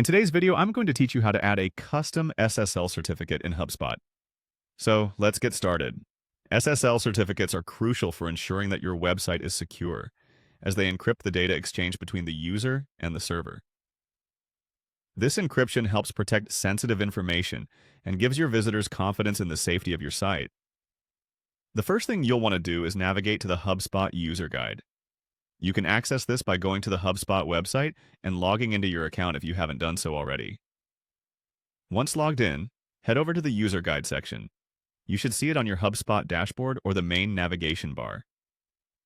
In today's video, I'm going to teach you how to add a custom SSL certificate in Hubspot. So let's get started. SSL certificates are crucial for ensuring that your website is secure, as they encrypt the data exchange between the user and the server. This encryption helps protect sensitive information and gives your visitors confidence in the safety of your site. The first thing you'll want to do is navigate to the Hubspot user guide. You can access this by going to the Hubspot website and logging into your account if you haven't done so already. Once logged in, head over to the user guide section. You should see it on your Hubspot dashboard or the main navigation bar.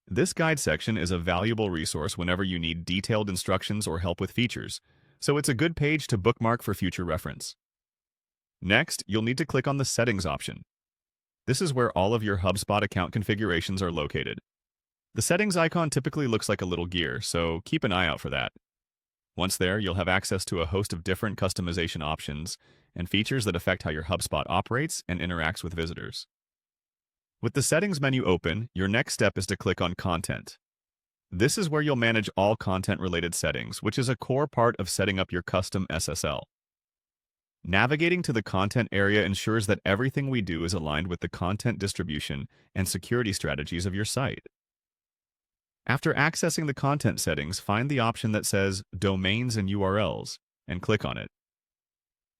This guide section is a valuable resource whenever you need detailed instructions or help with features, so it's a good page to bookmark for future reference. Next, you'll need to click on the Settings option. This is where all of your Hubspot account configurations are located. The settings icon typically looks like a little gear, so keep an eye out for that. Once there, you'll have access to a host of different customization options and features that affect how your Hubspot operates and interacts with visitors. With the settings menu open, your next step is to click on Content. This is where you'll manage all content-related settings, which is a core part of setting up your custom SSL. Navigating to the Content area ensures that everything we do is aligned with the content distribution and security strategies of your site. After accessing the content settings, find the option that says Domains and URLs and click on it.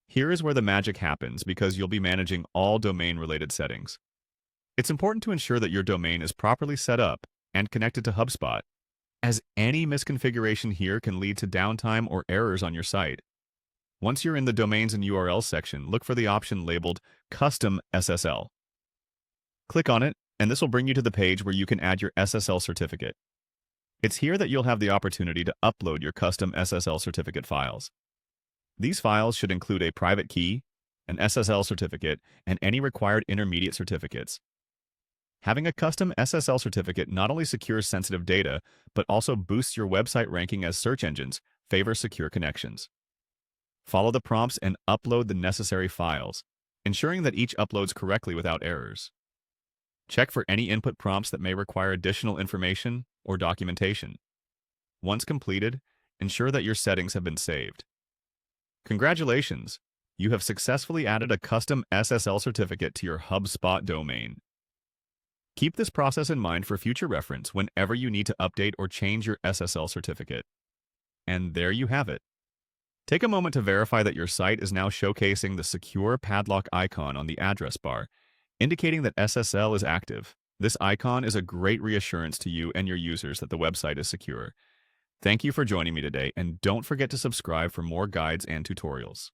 Here is where the magic happens because you'll be managing all domain-related settings. It's important to ensure that your domain is properly set up and connected to Hubspot, as any misconfiguration here can lead to downtime or errors on your site. Once you're in the Domains and URLs section, look for the option labeled Custom SSL. Click on it, and this will bring you to the page where you can add your SSL certificate. It's here that you'll have the opportunity to upload your custom SSL certificate files. These files should include a private key, an SSL certificate, and any required intermediate certificates. Having a custom SSL certificate not only secures sensitive data, but also boosts your website ranking as search engines favor secure connections. Follow the prompts and upload the necessary files, ensuring that each uploads correctly without errors. Check for any input prompts that may require additional information or documentation. Once completed, ensure that your settings have been saved. Congratulations! You have successfully added a custom SSL certificate to your Hubspot domain. Keep this process in mind for future reference whenever you need to update or change your SSL certificate. And there you have it. Take a moment to verify that your site is now showcasing the secure padlock icon on the address bar, indicating that SSL is active. This icon is a great reassurance to you and your users that the website is secure. Thank you for joining me today, and don't forget to subscribe for more guides and tutorials.